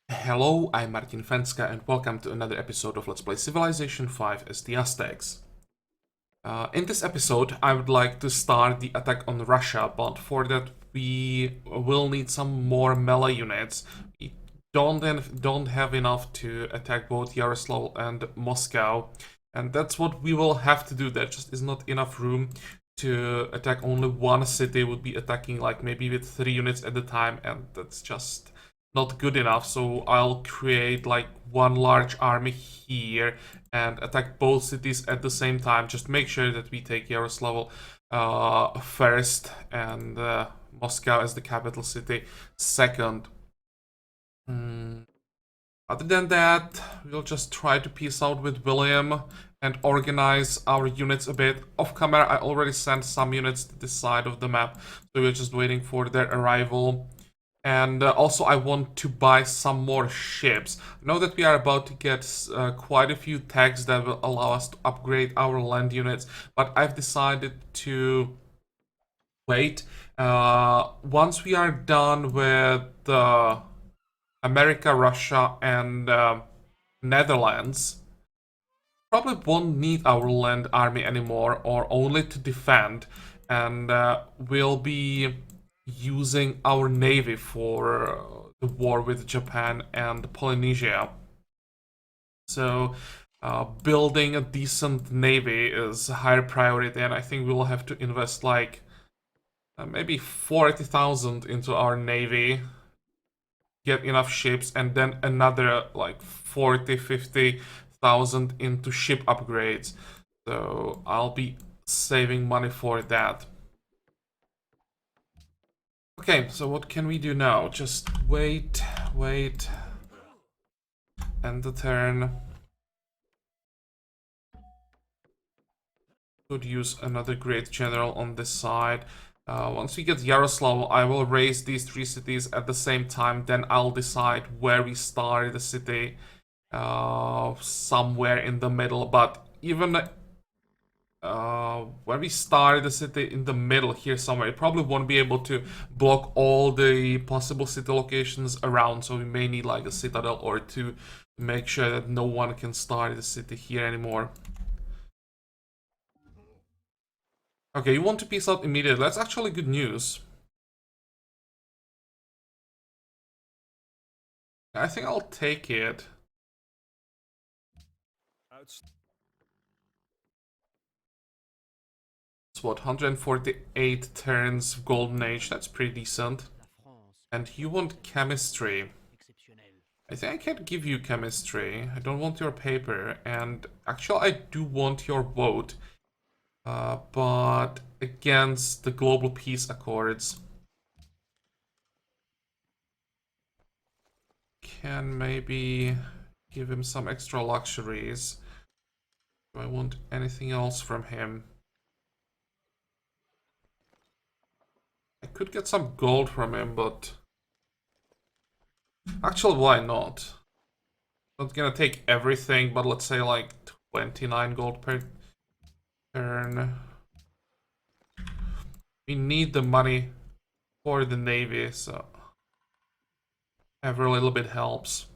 Hello, I'm Martin Fencka and welcome to another episode of Let's Play Civilization 5 as the Aztecs. In this episode, I would like to start the attack on Russia, but for that we will need some more melee units. We don't have enough to attack both Yaroslavl and Moscow, and that's what we will have to do. There just is not enough room to attack only one city. Would be attacking like maybe with 3 units at a time, and that's just not good enough. So I'll create like one large army here and attack both cities at the same time. Just make sure that we take Yaroslavl first and Moscow as the capital city second. Other than that, we'll just try to peace out with William and organize our units a bit. Off camera, I already sent some units to this side of the map, so we're just waiting for their arrival. And also I want to buy some more ships. I know that we are about to get quite a few tags that will allow us to upgrade our land units, but I've decided to wait. Once we are done with America, Russia, and Netherlands, probably won't need our land army anymore, or only to defend, and we'll be using our navy for the war with Japan and Polynesia. So building a decent navy is a higher priority, and I think we'll have to invest like maybe 40,000 into our navy, get enough ships, and then another like 40-50,000 into ship upgrades. So I'll be saving money for that. Okay, so what can we do now? Just wait, end the turn. Could use another great general on this side. Once we get Yaroslavl, I will raise these 3 cities at the same time. Then I'll decide where we start the city. Somewhere in the middle. But even where we start the city in the middle here somewhere, it probably won't be able to block all the possible city locations around. So we may need like a citadel or two to make sure that no one can start the city here anymore. Okay, you want to peace out immediately. That's actually good news. I think I'll take it. It's what, 148 turns Golden Age. That's pretty decent. And you want chemistry. I think I can give you chemistry. I don't want your paper. And actually, I do want your vote. But against the Global Peace Accords. Can maybe give him some extra luxuries. Do I want anything else from him? I could get some gold from him, but actually, why not? Not gonna take everything, but let's say like 29 gold per turn. We need the money for the navy, so every little bit helps.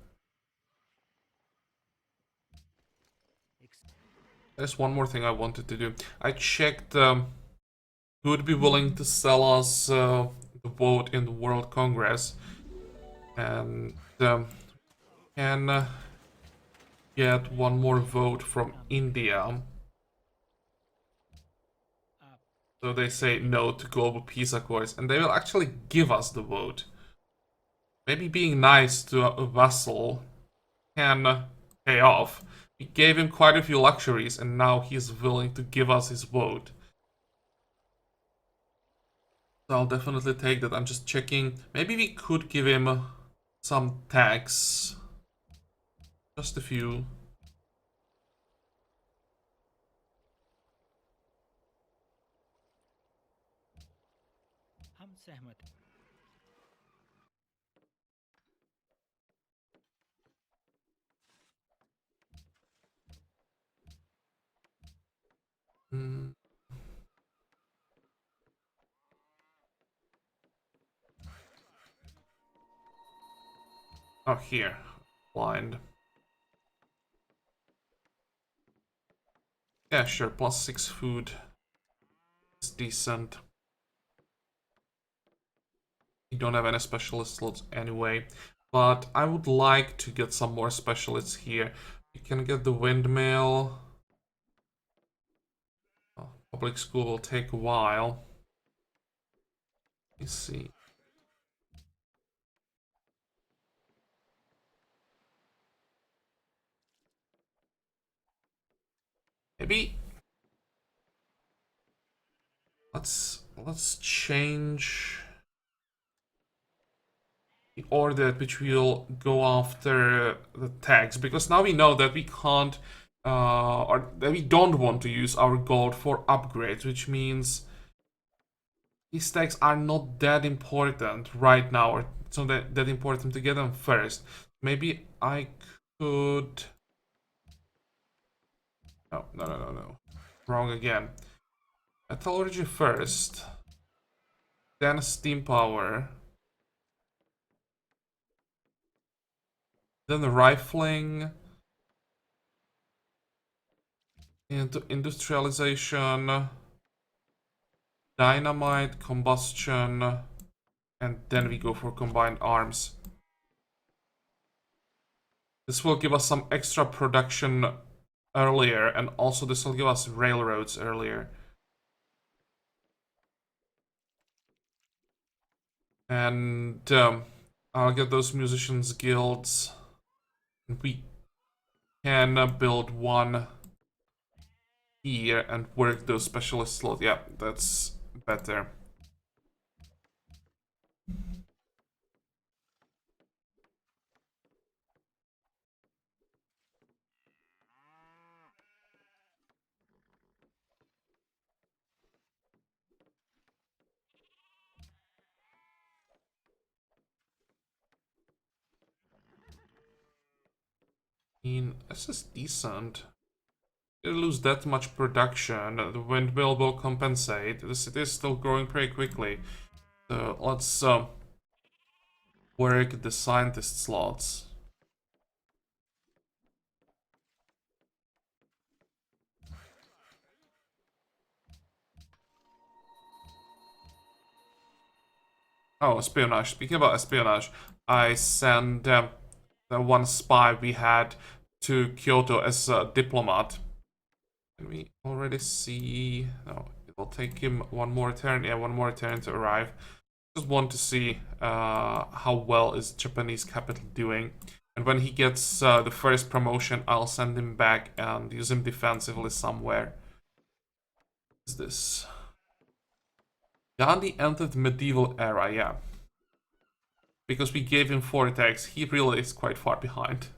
There's one more thing I wanted to do. I checked who would be willing to sell us the vote in the World Congress, and can get one more vote from India. So they say no to global peace accords, and they will actually give us the vote. Maybe being nice to a vassal can pay off. We gave him quite a few luxuries, and now he's willing to give us his vote. So I'll definitely take that. I'm just checking. Maybe we could give him some tax. Just a few. Hmm. Oh, here. Blind. Yeah, sure. +6 food. It's decent. You don't have any specialist slots anyway. But I would like to get some more specialists here. You can get the windmill. Oh, public school will take a while. Let me see. Maybe let's change the order at which we'll go after the tags, because now we know that we can't or that we don't want to use our gold for upgrades, which means these tags are not that important right now, or it's not that important to get them first. Maybe I could... No. Wrong again. Metallurgy first, then steam power, then the rifling, into industrialization, dynamite, combustion, and then we go for combined arms. This will give us some extra production earlier, and also this will give us railroads earlier. And I'll get those musicians guilds. We can build one here and work those specialist slots. Yeah, that's better. This is decent. You lose that much production. The windmill will compensate. The city is still growing pretty quickly. So let's work the scientist slots. Oh, espionage. Speaking about espionage, I sent the one spy we had to Kyoto as a diplomat. Can we already see? No, it will take him one more turn. Yeah, one more turn to arrive. Just want to see how well is Japanese capital doing. And when he gets the first promotion, I'll send him back and use him defensively somewhere. What is this? Gandhi entered medieval era, yeah. Because we gave him 4 attacks, he really is quite far behind.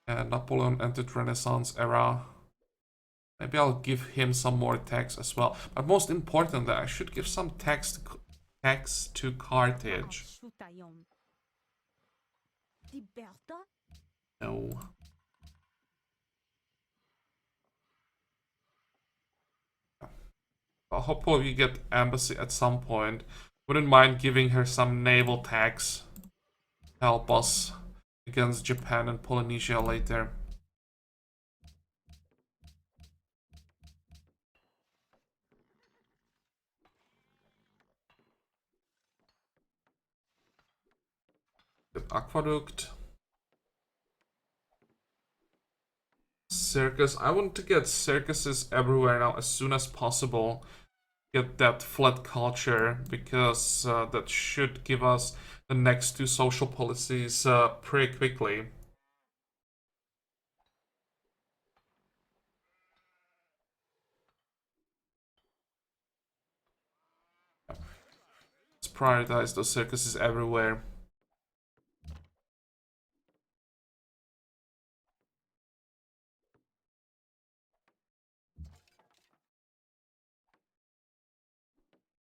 And Napoleon entered Renaissance era. Maybe I'll give him some more attacks as well. But most importantly, I should give some tax to Carthage. No. Well, hopefully we get embassy at some point. Wouldn't mind giving her some naval tax. Help us against Japan and Polynesia later. Good aqueduct. Circus. I want to get circuses everywhere now as soon as possible. Get that flat culture, because that should give us the next 2 social policies pretty quickly. Let's prioritize those circuses everywhere.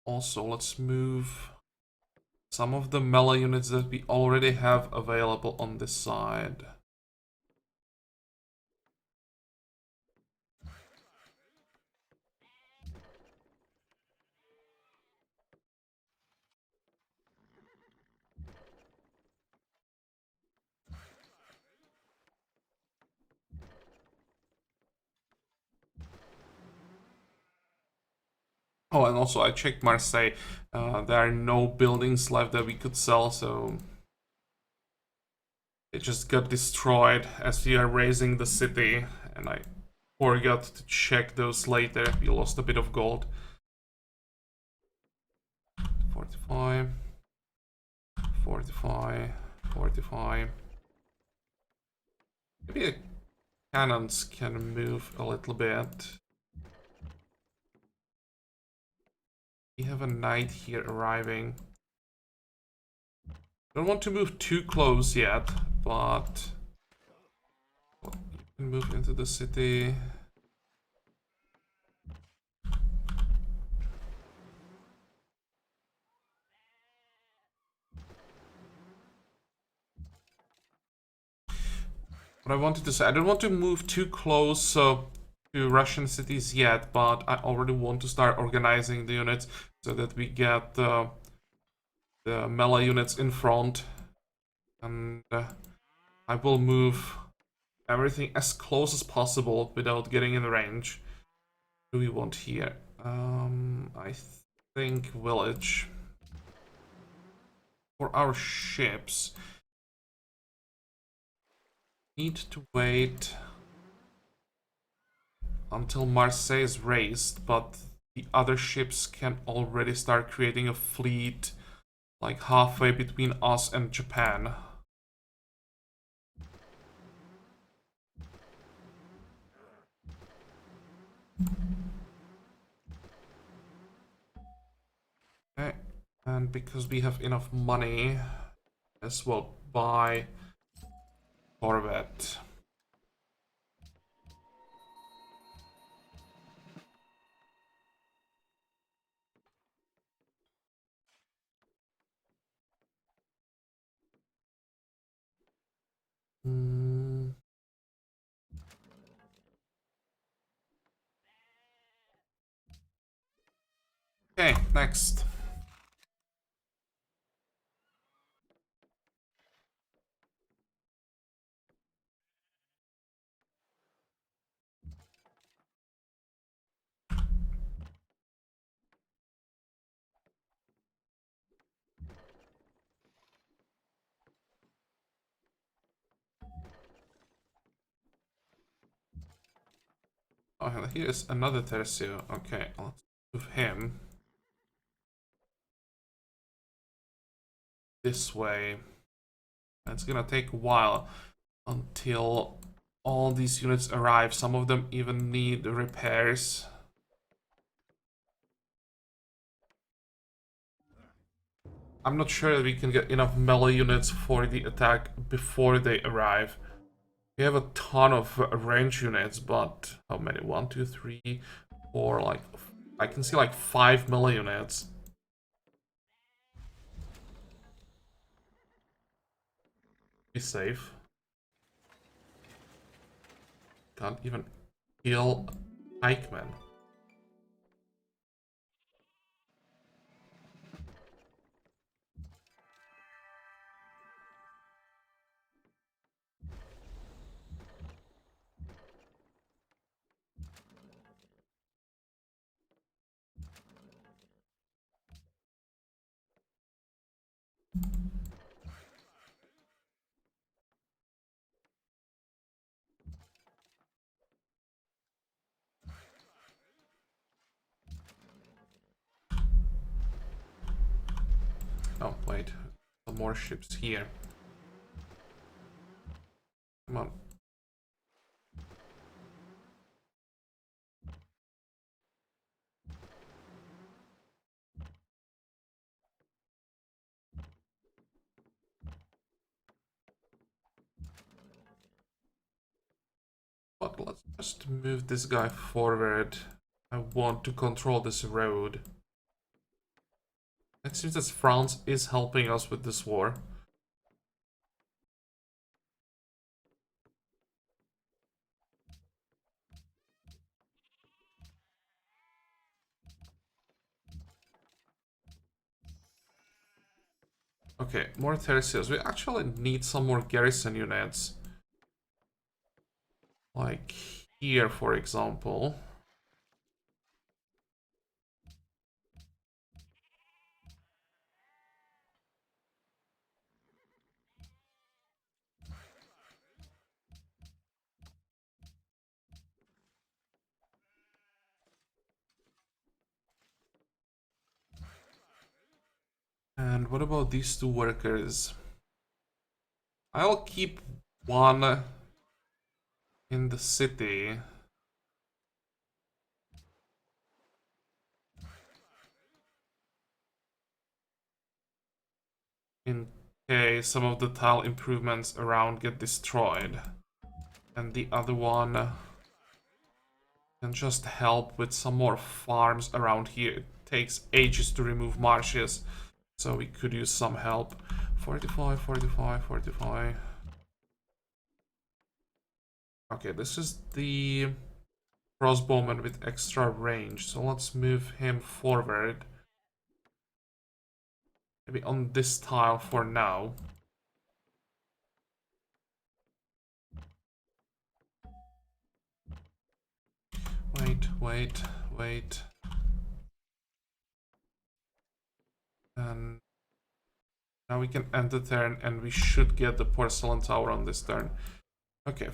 Also, let's move some of the melee units that we already have available on this side. Oh, and also I checked Marseille. There are no buildings left that we could sell, so it just got destroyed as we are raising the city, and I forgot to check those later. We lost a bit of gold. 45, 45, 45. Maybe the cannons can move a little bit. We have a knight here arriving. Don't want to move too close yet, but you can move into the city. What I wanted to say, I don't want to move too close to Russian cities yet, but I already want to start organizing the units so that we get the melee units in front. And I will move everything as close as possible without getting in range. What do we want here? I think village. For our ships, need to wait until Marseille is raised, but the other ships can already start creating a fleet like halfway between us and Japan. Okay, and because we have enough money, as well buy Corvette. Okay, next. Oh, here's another Tercio. Okay, let's move him this way. It's gonna take a while until all these units arrive. Some of them even need repairs. I'm not sure that we can get enough melee units for the attack before they arrive. We have a ton of range units, but how many? 1, 2, 3, 4, like... I can see like 5 melee units. Be safe. Can't even kill pikemen. Oh, wait. Some more ships here. Come on. But let's just move this guy forward. I want to control this road. It seems that France is helping us with this war. Okay, more terraces. We actually need some more garrison units. Like here, for example. And what about these two workers? I'll keep one in the city. In case some of the tile improvements around get destroyed. And the other one can just help with some more farms around here. It takes ages to remove marshes, so we could use some help. 45, 45, 45. Okay, this is the crossbowman with extra range, so let's move him forward. Maybe on this tile for now. Wait. And now we can end the turn, and we should get the porcelain tower on this turn. Okay,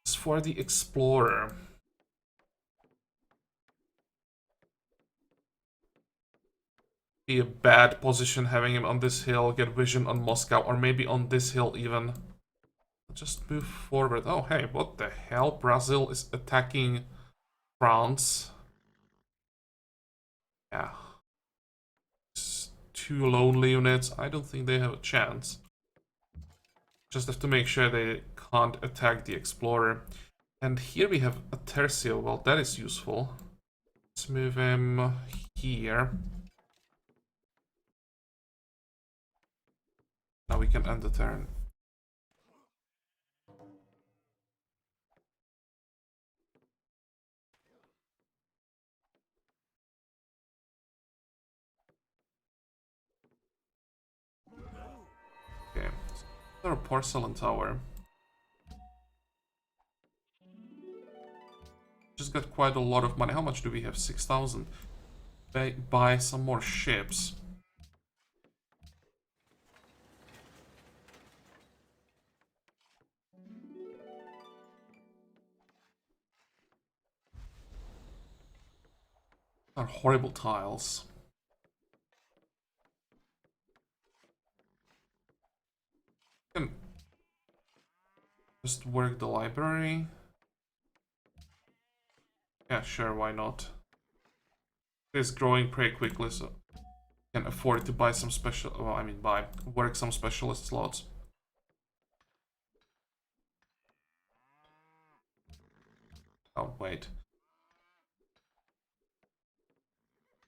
as for the explorer. Be a bad position having him on this hill, get vision on Moscow, or maybe on this hill even. Just move forward. Oh, hey, what the hell? Brazil is attacking France. Yeah. It's 2 lonely units. I don't think they have a chance. Just have to make sure they can't attack the explorer. And here we have a tercio. Well, that is useful. Let's move him here. Now we can end the turn. Okay. Another porcelain tower. Just got quite a lot of money. How much do we have? 6,000. Buy some more ships. Are horrible tiles. Can just work the library. Yeah, sure, why not? It's growing pretty quickly, so can afford to buy some special. Well, I mean, work some specialist slots. Oh wait.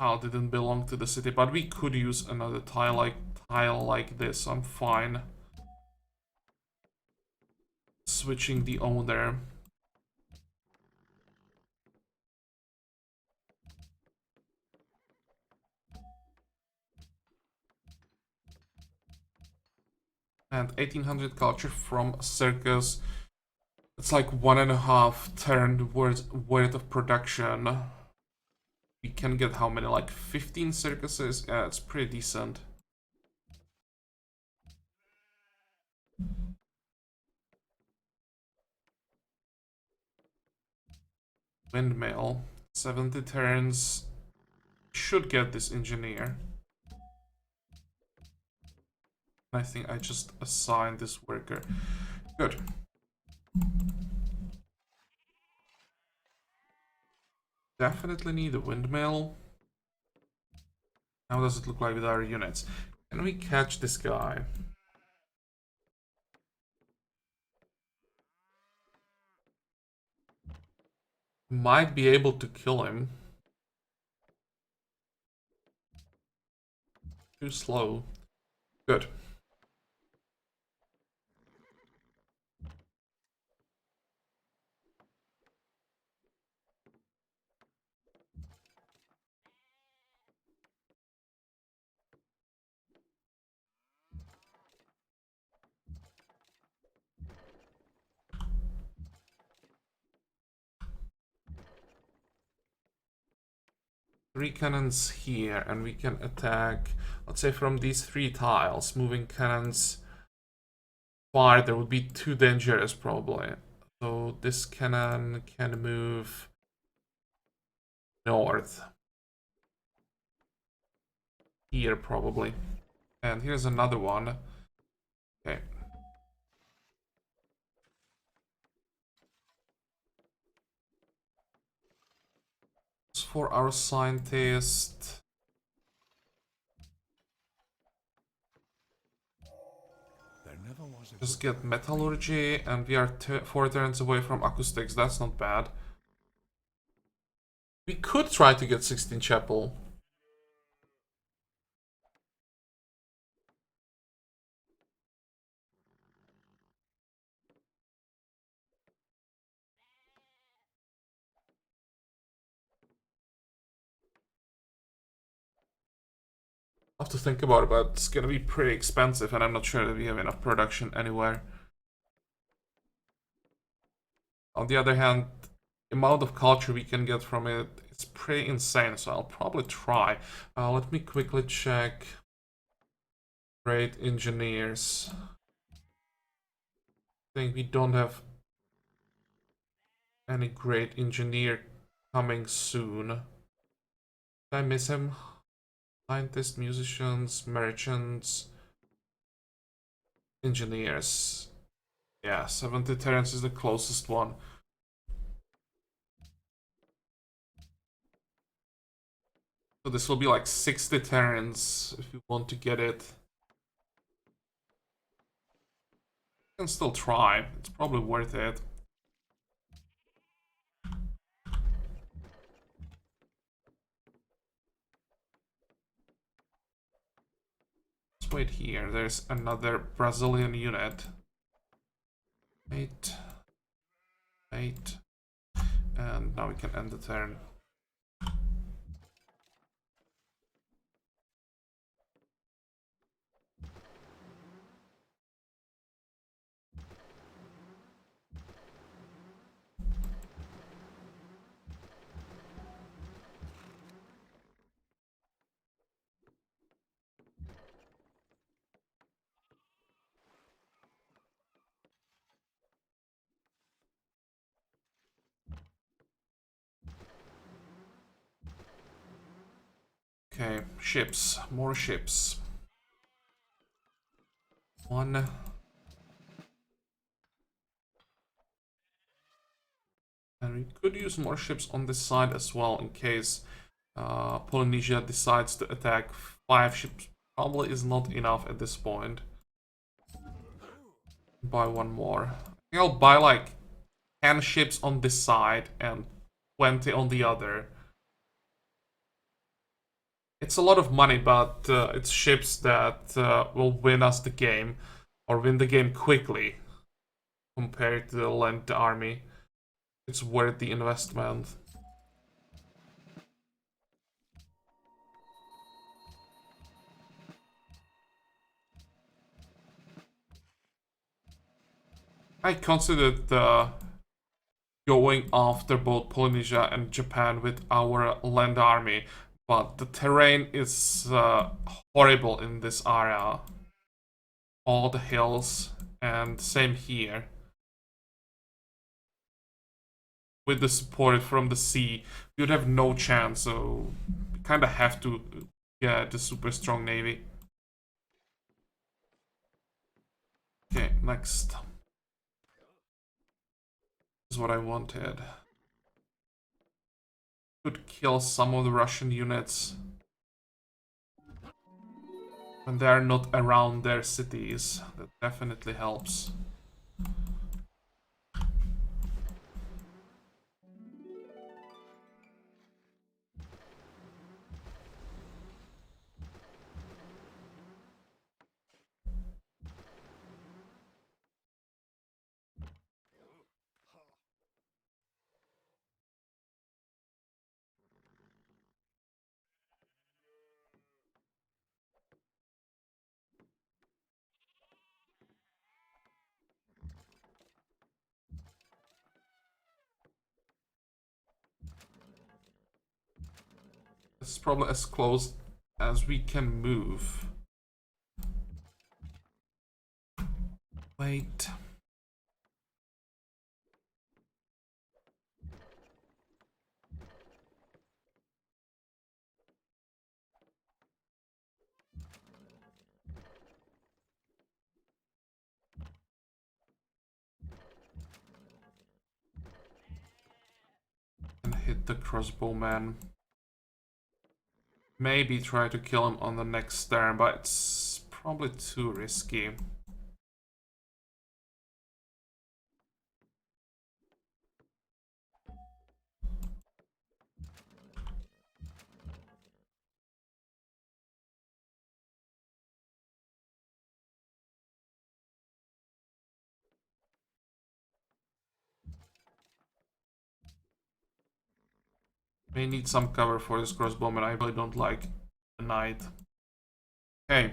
Tile didn't belong to the city, but we could use another tile like this. I'm fine switching the owner. And 1800 culture from circus. It's like 1.5 turn worth of production. We can get how many? Like 15 circuses? Yeah, it's pretty decent. Windmill. 70 turns. Should get this engineer. I think I just assigned this worker. Good. Definitely need a windmill. How does it look like with our units? Can we catch this guy? Might be able to kill him. Too slow. Good. Three cannons here, and we can attack, let's say, from these 3 tiles. Moving cannons farther would be too dangerous, probably. So this cannon can move north. Here, probably. And here's another one. Okay. For our scientist. Just get metallurgy, and we are 4 turns away from acoustics. That's not bad. We could try to get 16 chapel. I have to think about it, but it's gonna be pretty expensive, and I'm not sure that we have enough production anywhere. On the other hand, the amount of culture we can get from it is pretty insane, so I'll probably try. Let me quickly check. Great engineers. I think we don't have any great engineer coming soon. Did I miss him? Scientists, musicians, merchants, engineers. Yeah, 70 Terrence is the closest one. So this will be like 60 Terrence if you want to get it. You can still try. It's probably worth it. Let's wait here. There's another Brazilian unit. 8. 8. And now we can end the turn. Okay, ships. More ships. 1. And we could use more ships on this side as well in case Polynesia decides to attack. 5 ships probably is not enough at this point. Buy one more. I think I'll buy like 10 ships on this side and 20 on the other. It's a lot of money, but it's ships that will win us the game, or win the game quickly, compared to the land army. It's worth the investment. I considered going after both Polynesia and Japan with our land army, but the terrain is horrible in this area. All the hills, and same here. With the support from the sea, we would have no chance, so we kind of have to get the super strong navy. Okay, next. This is what I wanted. Could kill some of the Russian units when they're not around their cities. That definitely helps. This is probably as close as we can move. Wait. the crossbowman. Maybe try to kill him on the next turn, but it's probably too risky. May need some cover for this crossbowman. I really don't like the knight. Okay.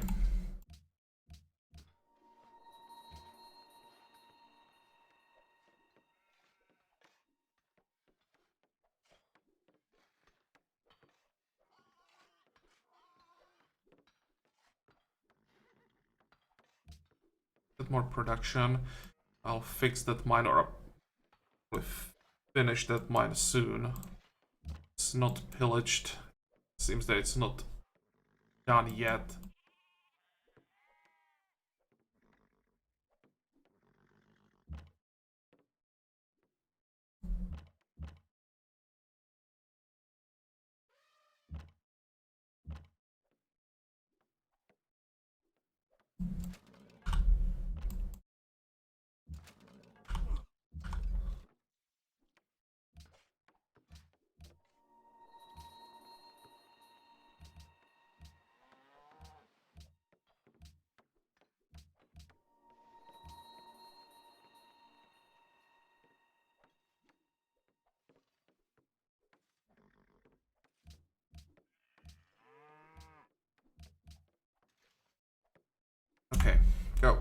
Bit more production. I'll fix that mine, or I'll finish that mine soon. It's not pillaged. Seems that it's not done yet. Okay, go.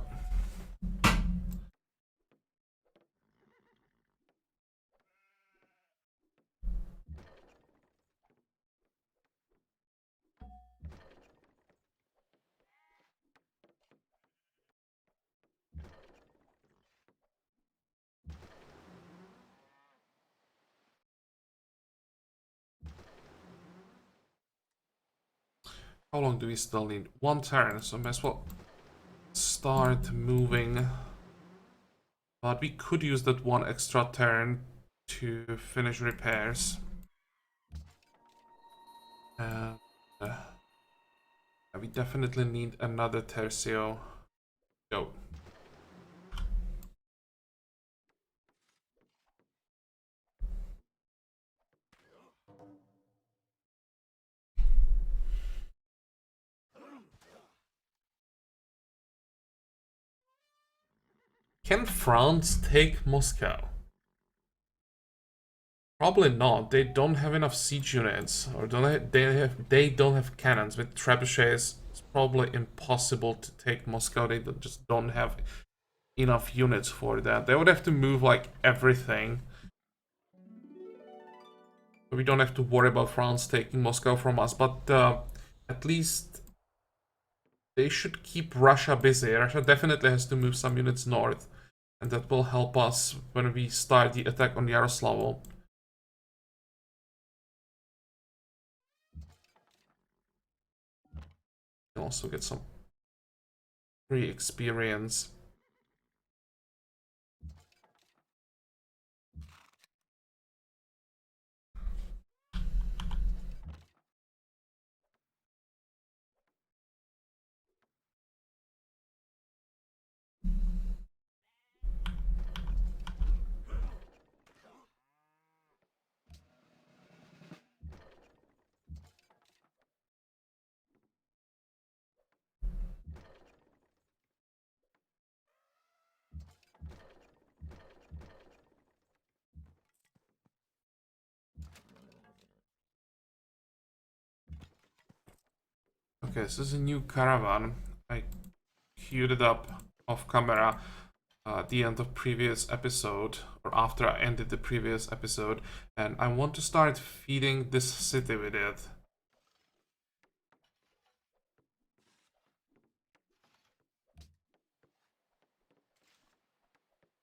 How long do we still need? One turn, so may as well start moving. But we could use that one extra turn to finish repairs. And we definitely need another tercio. Go. Can France take Moscow? Probably not. They don't have enough siege units, or they don't have cannons. With trebuchets, it's probably impossible to take Moscow. They just don't have enough units for that. They would have to move like everything. So we don't have to worry about France taking Moscow from us, but at least they should keep Russia busy. Russia definitely has to move some units north, and that will help us when we start the attack on Yaroslavl. Also get some free experience. Okay, this is a new caravan. I queued it up off camera at the end of previous episode, or after I ended the previous episode, and I want to start feeding this city with it.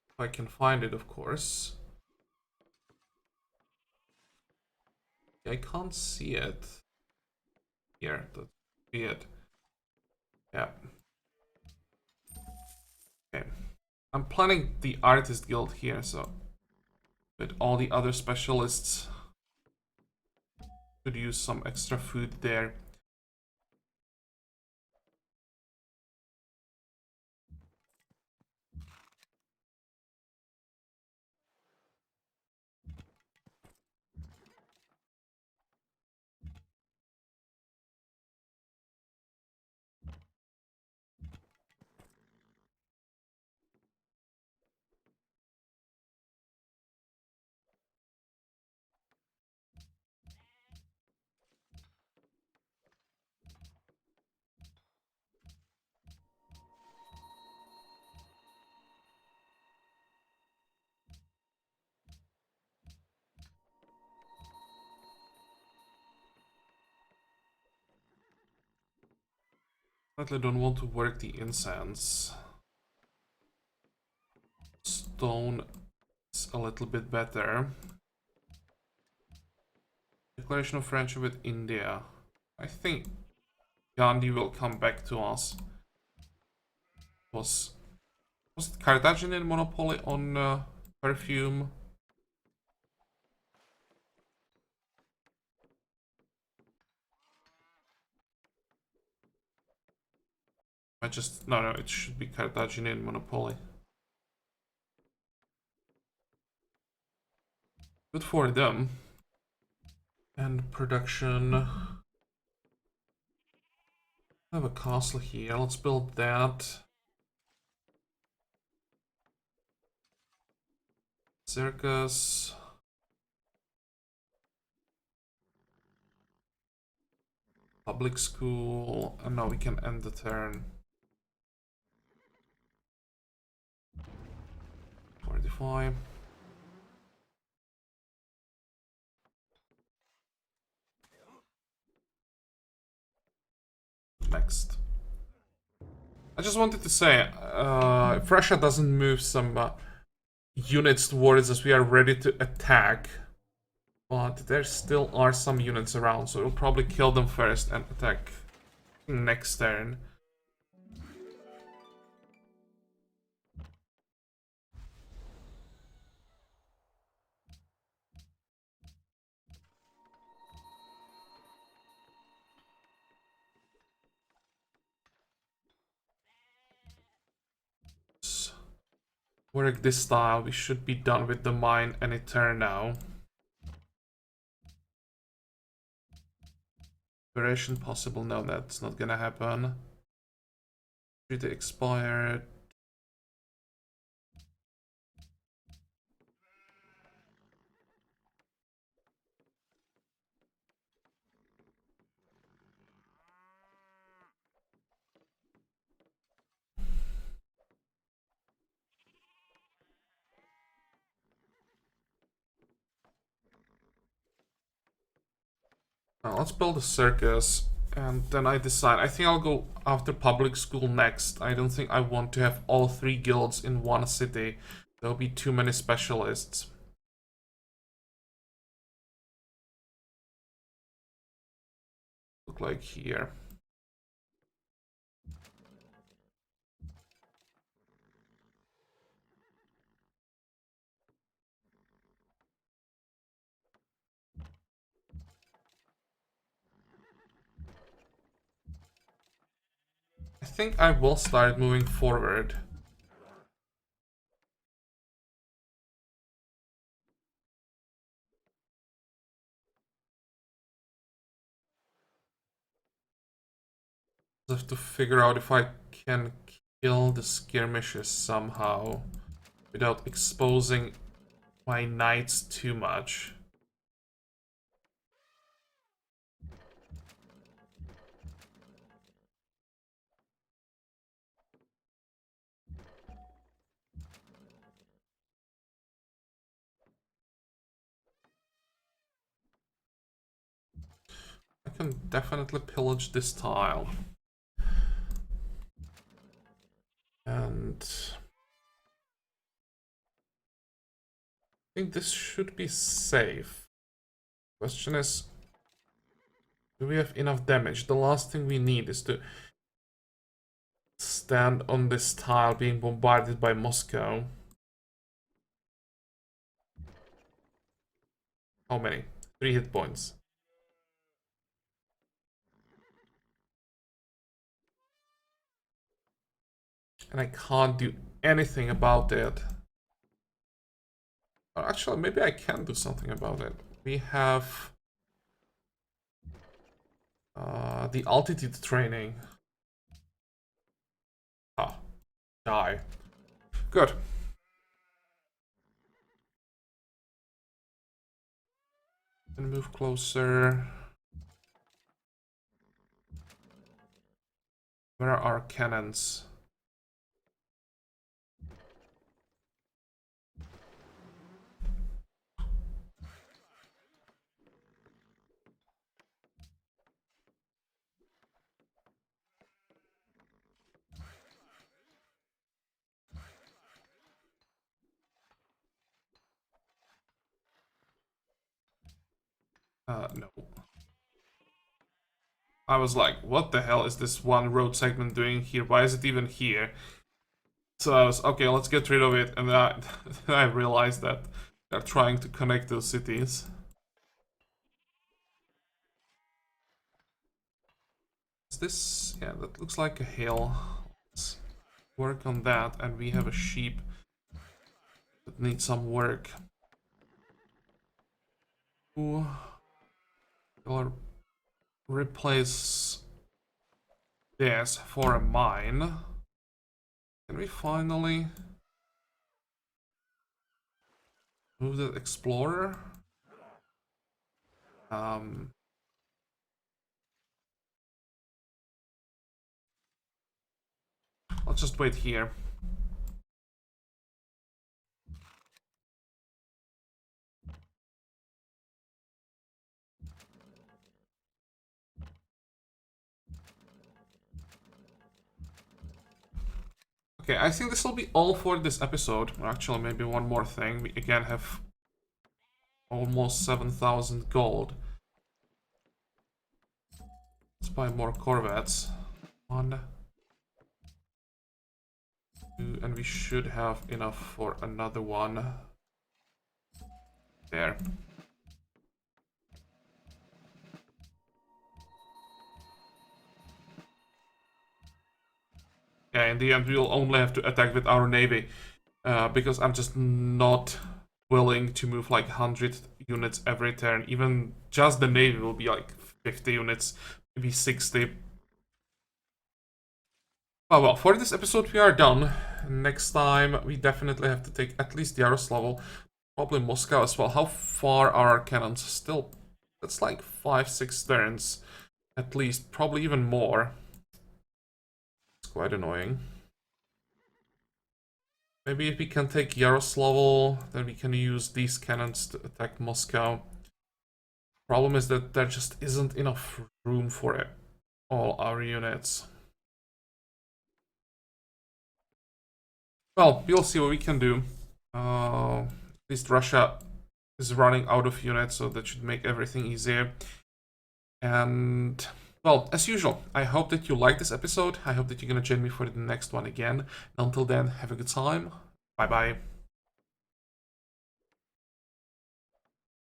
If I can find it, of course. I can't see it. Here, that's it. Yeah. Okay. I'm planning the artist guild here, so with all the other specialists Could use some extra food there. Definitely don't want to work the incense. Stone is a little bit better. Declaration of friendship with India. I think Gandhi will come back to us. Was it Carthaginian monopoly on perfume? No, it should be Carthaginian monopoly. Good for them. And production. I have a castle here. Let's build that. Circus. Public school. And now we can end the turn. 45. Next. I just wanted to say, if Russia doesn't move some units towards us, we are ready to attack. But there still are some units around, so we'll probably kill them first and attack next turn. Work this style. We should be done with the mine any turn now. Operation possible? No, that's not gonna happen. Treaty expired. Now let's build a circus. And then I decide. I think I'll go after public school next. I don't think I want to have all 3 guilds in one city. There'll be too many specialists. Look like here. I think I will start moving forward. I have to figure out if I can kill the skirmishes somehow without exposing my knights too much. I can definitely pillage this tile. And I think this should be safe. Question is, do we have enough damage? The last thing we need is to stand on this tile being bombarded by Moscow. How many? 3 hit points. and I can't do anything about it. Or actually, maybe I can do something about it. We have the altitude training. Ah, die. Good. And move closer. Where are our cannons? No. I was like, what the hell is this one road segment doing here? Why is it even here? So I was, okay, let's get rid of it. And then I realized that they're trying to connect those cities. Is this... yeah, that looks like a hill. Let's work on that. And we have a sheep that needs some work. Ooh. We'll replace this for a mine. Can we finally move the explorer? Let's just wait here. Okay, I think this will be all for this episode. Actually, maybe one more thing. We again have almost 7,000 gold. Let's buy more corvettes. 1, 2, and we should have enough for another one. There. Yeah, in the end, we'll only have to attack with our navy. Because I'm just not willing to move like 100 units every turn. Even just the navy will be like 50 units, maybe 60. Oh well, for this episode we are done. Next time we definitely have to take at least Yaroslavl, probably Moscow as well. How far are our cannons? Still, that's like 5-6 turns at least, probably even more. It's quite annoying. Maybe if we can take Yaroslavl, then we can use these cannons to attack Moscow. Problem is that there just isn't enough room for it. All our units. Well, we'll see what we can do. At least Russia is running out of units, so that should make everything easier. And, well, as usual, I hope that you liked this episode. I hope that you're gonna join me for the next one again. Until then, have a good time. Bye-bye.